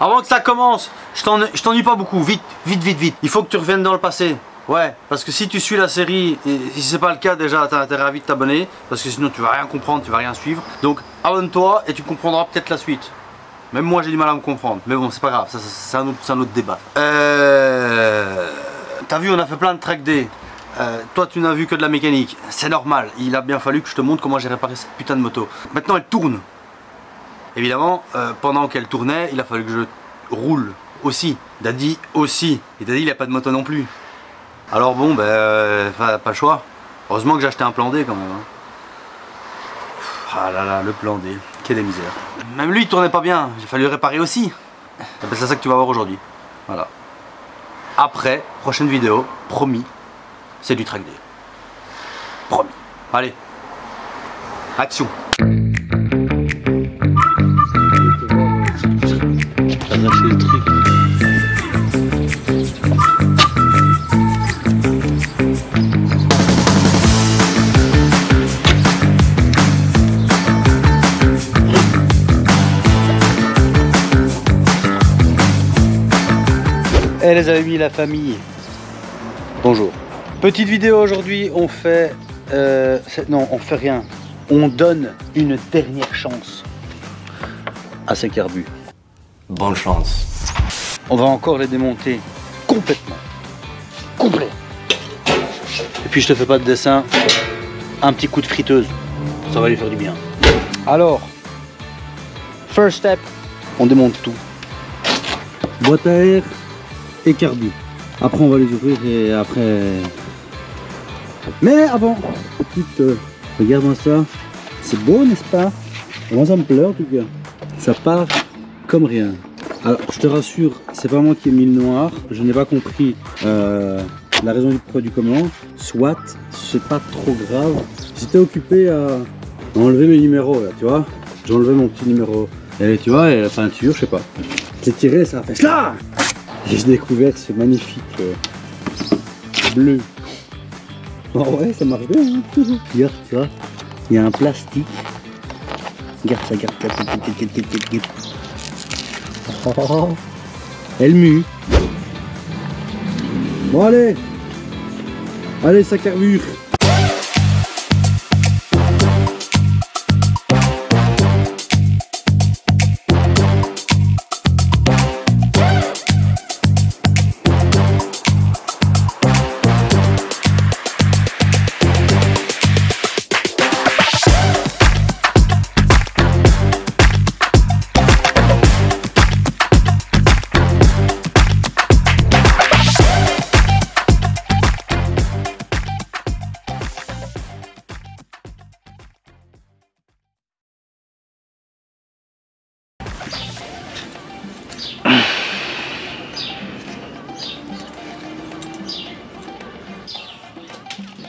Avant que ça commence, je t'ennuie pas beaucoup, vite. Il faut que tu reviennes dans le passé. Ouais, parce que si tu suis la série, et si c'est pas le cas déjà, t'as intérêt à vite t'abonner, parce que sinon tu vas rien comprendre, tu vas rien suivre. Donc abonne-toi et tu comprendras peut-être la suite. Même moi j'ai du mal à me comprendre, mais bon c'est pas grave, c'est un autre débat. T'as vu, on a fait plein de track day. Toi tu n'as vu que de la mécanique, c'est normal, il a bien fallu que je te montre comment j'ai réparé cette putain de moto. Maintenant elle tourne. Évidemment, pendant qu'elle tournait, il a fallu que je roule aussi. Daddy aussi. Et Daddy il a pas de moto non plus. Alors bon, ben, pas le choix. Heureusement que j'ai acheté un plan D quand même. Hein. Ah là là, le plan D, quelle misère. Même lui il tournait pas bien, j'ai fallu réparer aussi. C'est ça que tu vas voir aujourd'hui. Voilà. Après, prochaine vidéo, promis, c'est du track day. Promis. Allez, action. Arracher le truc. Et les amis, la famille, bonjour. Petite vidéo aujourd'hui, on fait non, on fait rien. On donne une dernière chance à ces carbus. Bonne chance. On va encore les démonter complètement. Complet. Et puis je te fais pas de dessin, un petit coup de friteuse, ça va lui faire du bien. Alors, first step, on démonte tout. Boîte à air et carbu. Après on va les ouvrir et après... Mais avant, petite... regarde-moi ça. C'est beau n'est-ce pas? Moi ça me plaît en tout cas. Ça part comme rien. Alors je te rassure, c'est pas moi qui ai mis le noir. Je n'ai pas compris la raison du produit commun. Soit, c'est pas trop grave. J'étais occupé à enlever mes numéros là, tu vois. J'ai enlevé mon petit numéro. Et tu vois, et la peinture, je sais pas. J'ai tiré, ça a fait là. J'ai découvert ce magnifique bleu. Oh ouais, ça marche bien. Hein. Regarde, tu vois, il y a un plastique. Regarde ça, regarde ça. Oh, elle mue. Bon allez. Allez, ça carbure.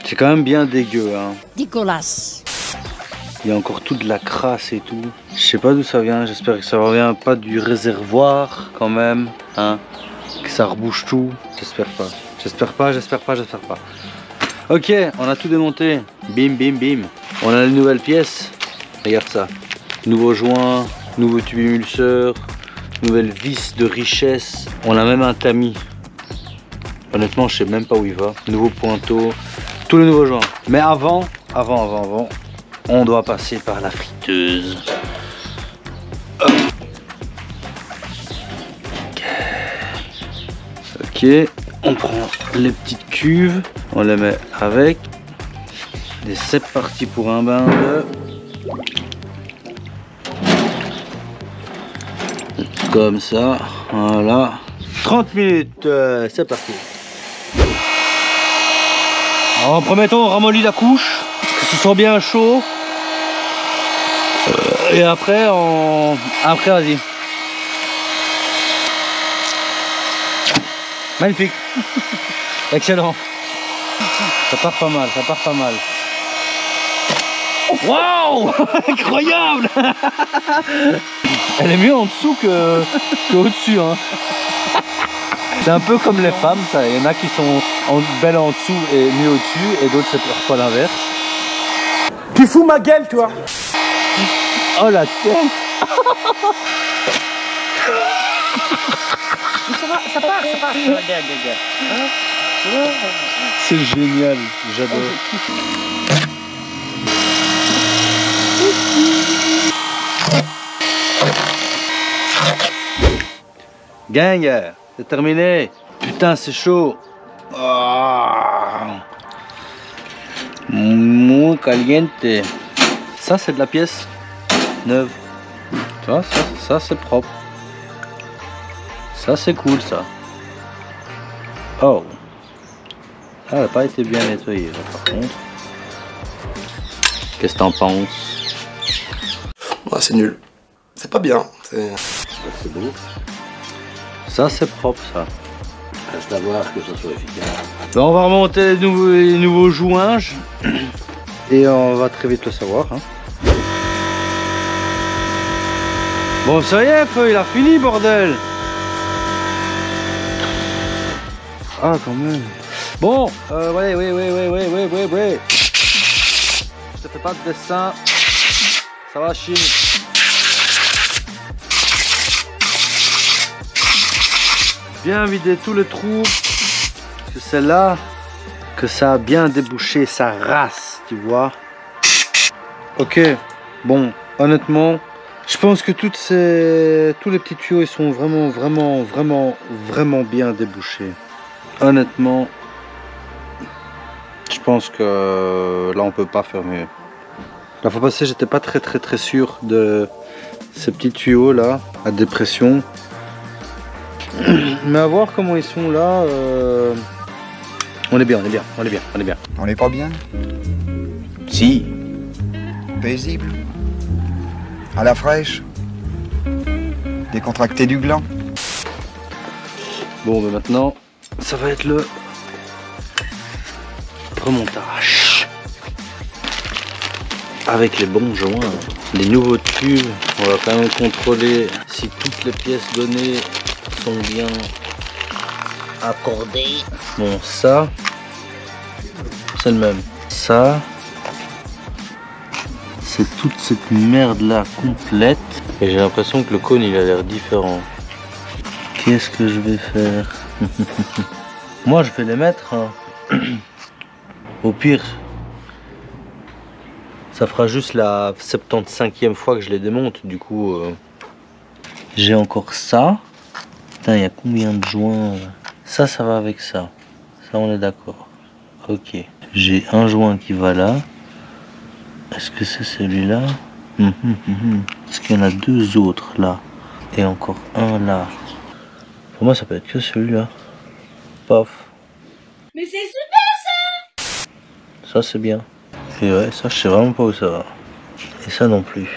C'est quand même bien dégueu, hein. Dégueulasse. Il y a encore toute la crasse et tout. Je sais pas d'où ça vient, j'espère que ça revient pas du réservoir quand même, hein. Que ça rebouche tout, j'espère pas. J'espère pas. Ok, on a tout démonté. Bim, bim, bim. On a les nouvelles pièces. Regarde ça. Nouveau joint, nouveau tube émulseur, nouvelle vis de richesse. On a même un tamis. Honnêtement, je sais même pas où il va. Nouveau pointeau. Tous les nouveaux joints. Mais avant, on doit passer par la friteuse. Ok, on prend les petites cuves, on les met avec. Et c'est parti pour un bain de... Comme ça, voilà. 30 minutes, c'est parti. En premier temps, on ramollit la couche, que ce soit bien chaud. Et après, vas-y. Magnifique. Excellent. Ça part pas mal. Waouh. Incroyable. Elle est mieux en dessous qu'au-dessus, hein. C'est un peu comme les femmes, ça. Il y en a qui sont belles en dessous et mieux au-dessus, et d'autres c'est parfois l'inverse. Tu fous ma gueule, toi. Oh la tête. ça part. Regarde. Hein? C'est génial, j'adore. Gang, c'est terminé. Putain, c'est chaud. Muy caliente. Ça, c'est de la pièce neuve. Tu vois, ça c'est propre. Ça, c'est cool, ça. Oh. Ah, elle n'a pas été bien nettoyée, là, par contre. Qu'est-ce que t'en penses? Ouais, c'est nul. C'est pas bien. C'est beau. Ça, c'est propre, ça. Reste à voir que ça soit efficace. Ben, on va remonter les nouveaux joints. Et on va très vite le savoir. Hein. Bon, ça y est, Feu, il a fini, bordel. Ah, quand même. Bon, ouais. Je te fais pas de dessin. Ça va, Chine. Bien vider tous les trous. Parce que c'est là que ça a bien débouché sa race, tu vois. Ok, bon, honnêtement, je pense que tous les petits tuyaux, ils sont vraiment bien débouchés. Honnêtement, je pense que là on peut pas faire mieux. La fois passée, j'étais pas très sûr de ces petits tuyaux là à dépression. Mais à voir comment ils sont là, on est bien. On n'est pas bien? Si. Paisible? À la fraîche? Décontracté du gland? Bon, ben maintenant, ça va être le remontage. Avec les bons joints, les nouveaux tubes, on va quand même contrôler si toutes les pièces données sont bien accordées. Bon, ça, c'est le même. Ça, c'est toute cette merde là complète. Et j'ai l'impression que le cône il a l'air différent. Qu'est-ce que je vais faire? Moi je vais les mettre. Hein. Au pire, ça fera juste la 75e fois que je les démonte. Du coup, j'ai encore ça. Putain, il y a combien de joints? Ça va avec ça. Ça, on est d'accord. Ok. J'ai un joint qui va là. Est-ce que c'est celui-là? Est-ce qu'il y en a deux autres là? Et encore un là. Pour moi, ça peut être que celui-là. Paf. Mais c'est super ça! Ça, c'est bien. Et ouais, ça, je sais vraiment pas où ça va. Et ça non plus.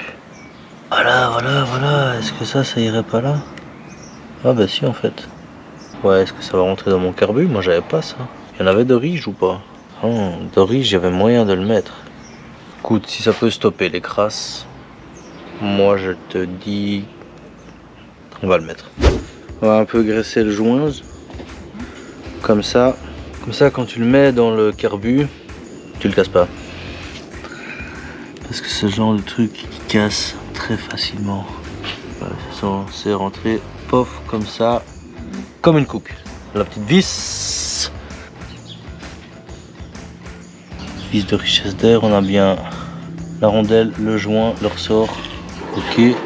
Voilà. Est-ce que ça irait pas là? Ah bah si, en fait. Ouais, est-ce que ça va rentrer dans mon carbu? Moi, j'avais pas ça. Il y en avait de riche ou pas? Oh, de riche, j'avais moyen de le mettre. Écoute, si ça peut stopper les crasses, moi, je te dis... On va le mettre. On va un peu graisser le joint. Comme ça, quand tu le mets dans le carbu, tu le casses pas. Parce que ce genre de truc qui casse très facilement. Voilà, c'est rentré, pof, comme ça, comme une coupe. La petite vis. Vis de richesse d'air, on a bien la rondelle, le joint, le ressort. Ok. Et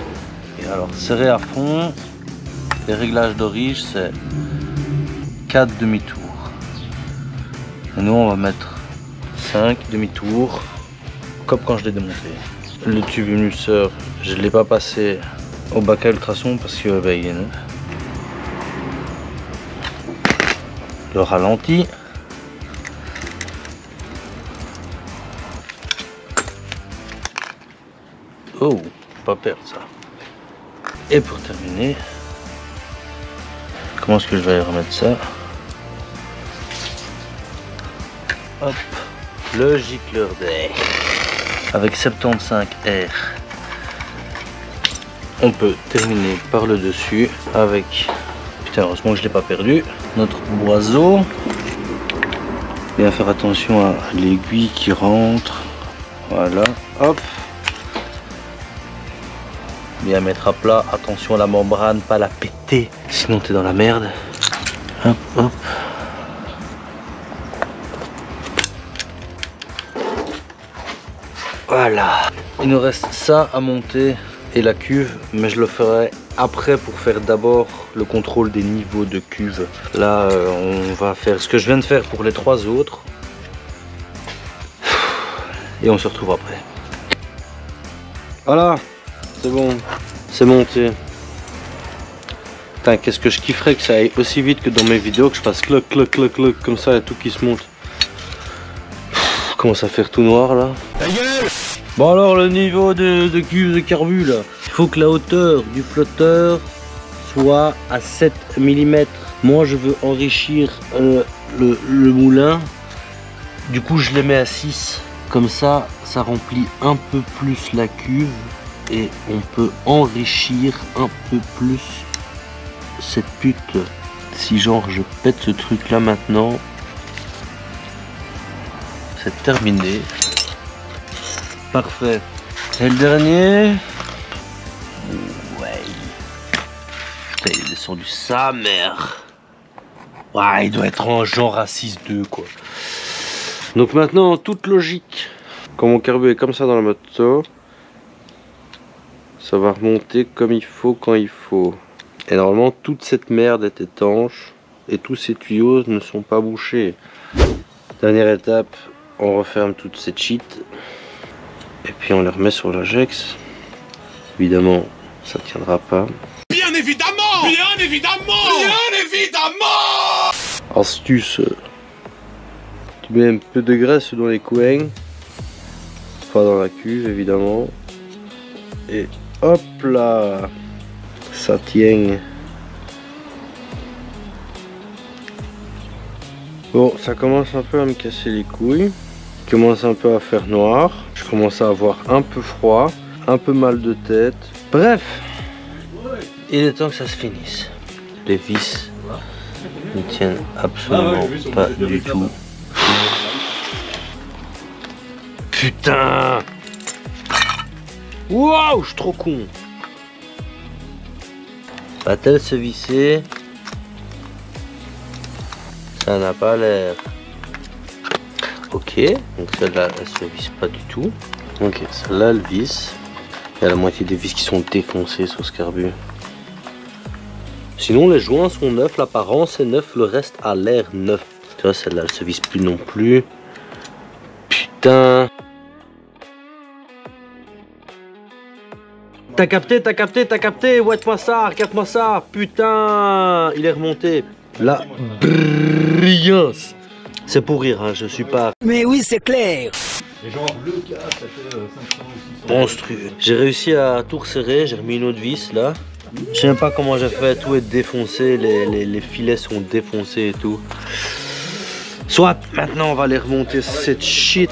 alors, serré à fond. Les réglages d'origine, c'est 4 demi-tours. Et nous, on va mettre 5 demi-tours, comme quand je l'ai démonté. Le tube émulseur, je ne l'ai pas passé au bac à ultrasons parce que il est neuf. Le ralenti. Oh, pas perdre ça. Et pour terminer, comment est-ce que je vais remettre ça? Hop, le gicleur d'air avec 75 R. On peut terminer par le dessus avec, putain, heureusement que je l'ai pas perdu, notre boiseau. Bien faire attention à l'aiguille qui rentre. Voilà, hop. Bien mettre à plat, attention à la membrane, pas la péter, sinon t'es dans la merde. Hop, hop. Voilà. Il nous reste ça à monter et la cuve, mais je le ferai après pour faire d'abord le contrôle des niveaux de cuve. Là, on va faire ce que je viens de faire pour les 3 autres. Et on se retrouve après. Voilà, c'est bon, c'est monté. Putain, qu'est-ce que je kifferais que ça aille aussi vite que dans mes vidéos, que je fasse cloc, cloc, cloc, cloc, comme ça, et tout qui se monte. Commence à faire tout noir là. Ta gueule! Bon alors, le niveau de cuve de carbu là. Il faut que la hauteur du flotteur soit à 7 mm. Moi je veux enrichir le moulin. Du coup je les mets à 6. Comme ça, ça remplit un peu plus la cuve et on peut enrichir un peu plus cette pute. Si genre je pète ce truc là maintenant, c'est terminé. Parfait. Et le dernier. Ouais. Putain, il est descendu sa mère. Ouais, il doit être en genre à 6,2 quoi. Donc maintenant, en toute logique, quand mon carbu est comme ça dans la moto, ça va remonter comme il faut quand il faut. Et normalement, toute cette merde est étanche et tous ces tuyaux ne sont pas bouchés. Dernière étape, on referme toute cette shit et puis on les remet sur l'Agex. Évidemment, ça tiendra pas. Bien évidemment! Bien évidemment! Bien évidemment! Astuce. Tu mets un peu de graisse dans les coins, pas dans la cuve évidemment, et hop là, ça tient. Bon, ça commence un peu à me casser les couilles, il commence un peu à faire noir, je commence à avoir un peu froid, un peu mal de tête, bref, il est temps que ça se finisse. Les vis ne tiennent absolument pas du tout. Putain! Waouh, je suis trop con! Va-t-elle se visser? Ça n'a pas l'air. Ok, donc celle-là, elle se visse pas du tout. Ok, celle-là, elle visse. Il y a la moitié des vis qui sont défoncées sur ce carbu. Sinon, les joints sont neufs, l'apparence est neuf, le reste a l'air neuf. Tu vois, celle-là, elle se visse plus non plus. Putain! T'as capté, t'as capté, t'as capté, ouais-moi ça, regarde-moi ça, putain, il est remonté. La brillance. C'est pour rire, hein, je suis pas... Mais oui, c'est clair. Et genre le cas, ça fait 500 ou 600. Monstrueux. J'ai réussi à tout resserrer, j'ai remis une autre vis là. Je sais même pas comment j'ai fait, tout est défoncé, les filets sont défoncés et tout. Soit, maintenant on va aller remonter cette shit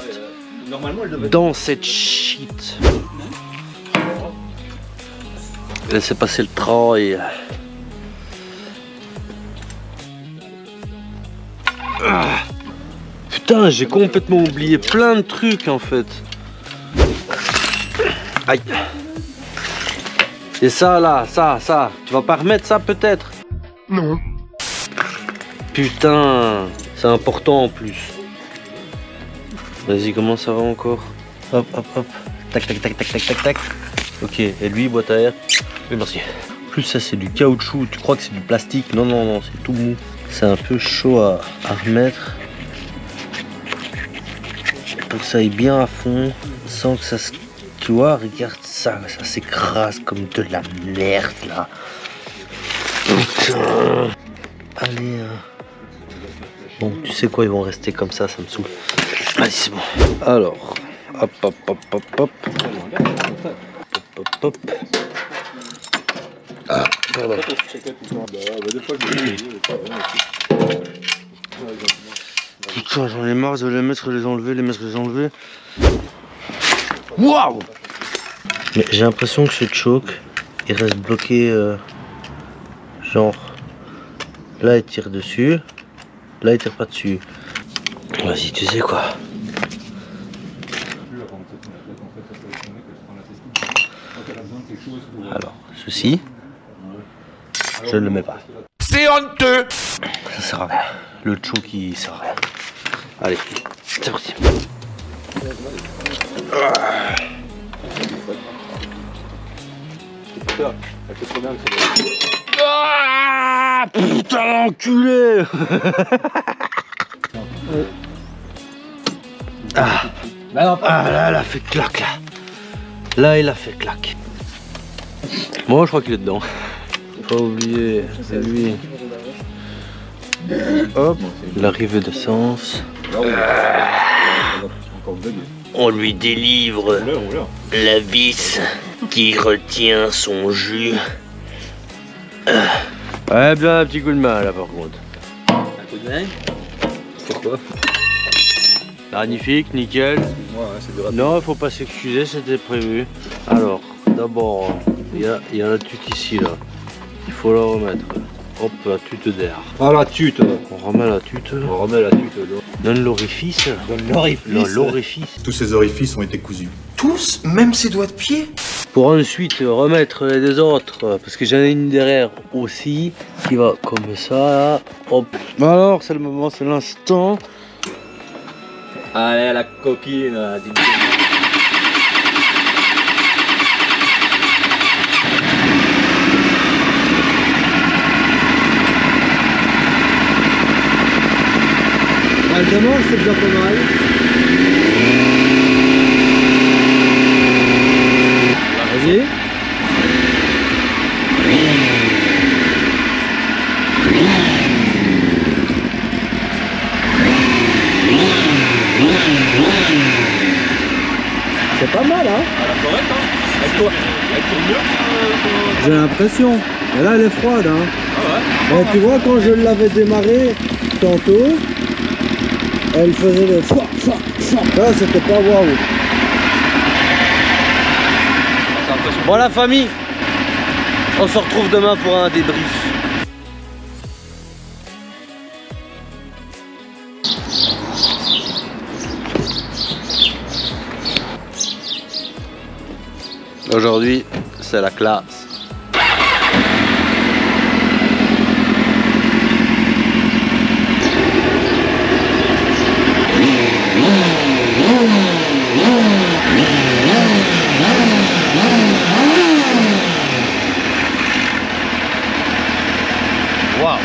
dans cette shit. Laissez passer le train et... Ah, putain, j'ai complètement oublié plein de trucs en fait. Aïe. Et ça là, ça, tu vas pas remettre ça peut-être? Non. Putain, c'est important en plus. Vas-y, comment ça va encore? Hop, hop, hop. Tac, tac, tac, tac, tac, tac, tac. Ok, et lui, boîte à air. Oui, merci. En plus, ça c'est du caoutchouc. Tu crois que c'est du plastique? Non, non, non, c'est tout mou. C'est un peu chaud à remettre. Pour que ça aille bien à fond, sans que ça se... Tu vois, regarde ça, ça s'écrase comme de la merde là. Putain. Allez. Bon, tu sais quoi, ils vont rester comme ça me saoule. Allez, c'est bon. Alors, hop, hop, hop, hop, hop. Hop, hop. Ah, pardon. Putain, j'en ai marre de les mettre, les enlever, les mettre, les enlever. Waouh! Mais j'ai l'impression que ce choc, il reste bloqué, genre, là il tire dessus, là il tire pas dessus. Vas-y, tu sais quoi? Alors, ceci, je ne le mets pas. C'est honteux. Ça sert à rien. Le choke il sert à rien. Allez, c'est parti. Ah, putain l'enculé. Ah. Ah là, il a fait clac là. Là, il a fait clac. Moi, je crois qu'il est dedans. Pas oublier, c'est lui. Hop, l'arrivée d'essence. On lui délivre la vis qui retient son jus. Ouais, bien un petit coup de main là par contre. Un coup de main? Pourquoi? Magnifique, nickel. Non, il faut pas s'excuser, c'était prévu. Alors, d'abord, il y a la tute ici là. Il faut la remettre. Hop, la tute d'air. Ah la tute. On remet la tute. On remet la tute. Donne l'orifice. Donne l'orifice. L'orifice. Tous ces orifices ont été cousus. Tous, même ses doigts de pied. Pour ensuite remettre les autres, parce que j'en ai une derrière aussi, qui va comme ça, là. Hop. Alors, c'est le moment, c'est l'instant. Allez, la coquine. Elle demande, c'est déjà pas mal. Vas-y. C'est pas mal, hein? J'ai l'impression. Mais là, elle est froide, hein? Ah ouais. Tu vois, quand je l'avais démarré tantôt, elle faisait le fouah, fouah, fouah. Là, c'était pas waouh. Bon la famille, on se retrouve demain pour un débrief. Aujourd'hui, c'est la classe. Waouh,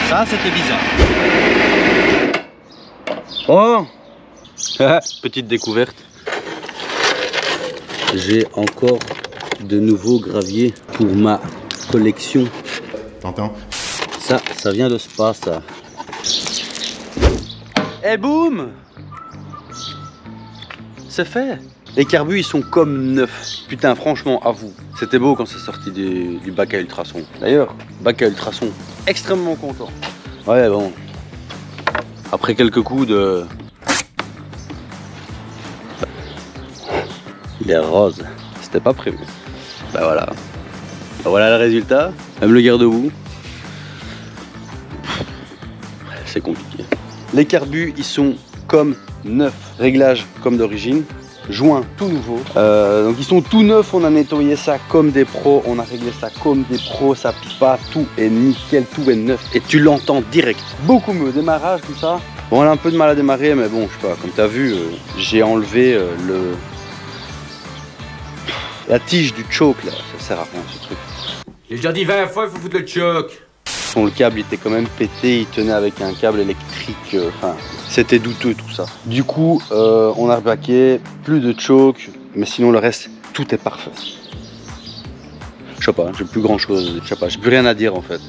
ça c'était bizarre. Oh, petite découverte. J'ai encore de nouveaux graviers pour ma collection. T'entends? Ça vient de Spa, ça. Et boum! C'est fait! Les carbus, ils sont comme neufs. Putain, franchement, à vous. C'était beau quand c'est sorti du bac à ultrasons. D'ailleurs, bac à ultrasons, extrêmement content. Ouais, bon. Après quelques coups de... Il est rose. C'était pas prévu. Bah voilà. Bah voilà le résultat. Même le garde-boue. C'est compliqué. Les carbus, ils sont comme neufs. Réglage comme d'origine. Joint tout nouveau. Donc ils sont tout neufs. On a nettoyé ça comme des pros. On a réglé ça comme des pros. Ça pique pas. Tout est nickel. Tout est neuf. Et tu l'entends direct. Beaucoup mieux. Démarrage, tout ça. Bon, on a un peu de mal à démarrer. Mais bon, je sais pas. Comme tu as vu, j'ai enlevé la tige du choke là. Ça sert à rien ce truc. J'ai déjà dit 20 fois, il faut foutre le choc. Le câble était quand même pété, il tenait avec un câble électrique, enfin c'était douteux tout ça. Du coup on a rebaqué, plus de choke, mais sinon le reste tout est parfait. Je sais pas, j'ai plus grand chose, je sais pas, j'ai plus rien à dire en fait.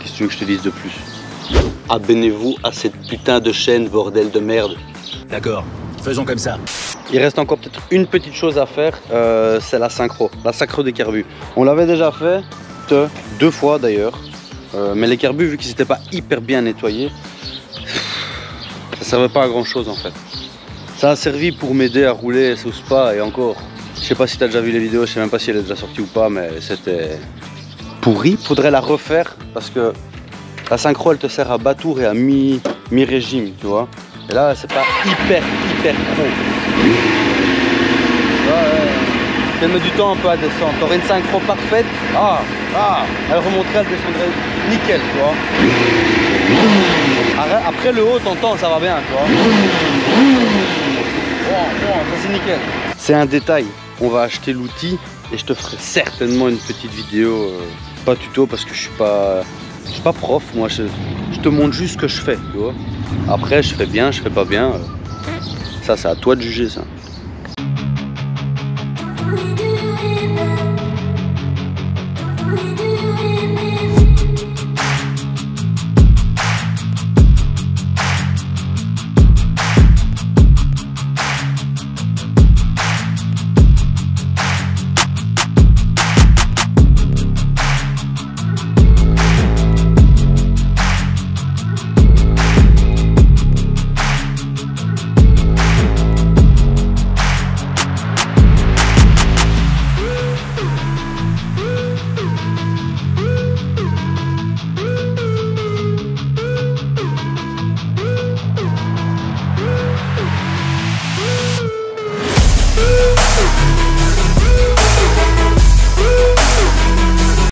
Qu'est-ce que tu veux que je te dise de plus? Abonnez-vous à cette putain de chaîne, bordel de merde. D'accord, faisons comme ça. Il reste encore peut-être une petite chose à faire, c'est la synchro des carbus. On l'avait déjà fait 2 fois d'ailleurs. Mais les carbus, vu qu'ils n'étaient pas hyper bien nettoyés, ça servait pas à grand chose en fait. Ça a servi pour m'aider à rouler sous Spa et encore. Je sais pas si tu as déjà vu les vidéos, je sais même pas si elle est déjà sortie ou pas, mais c'était pourri. Faudrait la refaire parce que la synchro elle te sert à bas tour et à mi-régime, tu vois. Et là c'est pas hyper pro. Ouais, elle met du temps un peu à descendre. T'aurais une synchro parfaite. Ah, Ah, elle remonterait, elle descendrait nickel, tu vois. Après le haut, t'entends, ça va bien, tu vois. Bon, ça c'est nickel. C'est un détail. On va acheter l'outil et je te ferai certainement une petite vidéo, pas tuto parce que je suis pas prof. Moi, je te montre juste ce que je fais, tu vois. Après, je fais bien, je fais pas bien. Ça, c'est à toi de juger ça.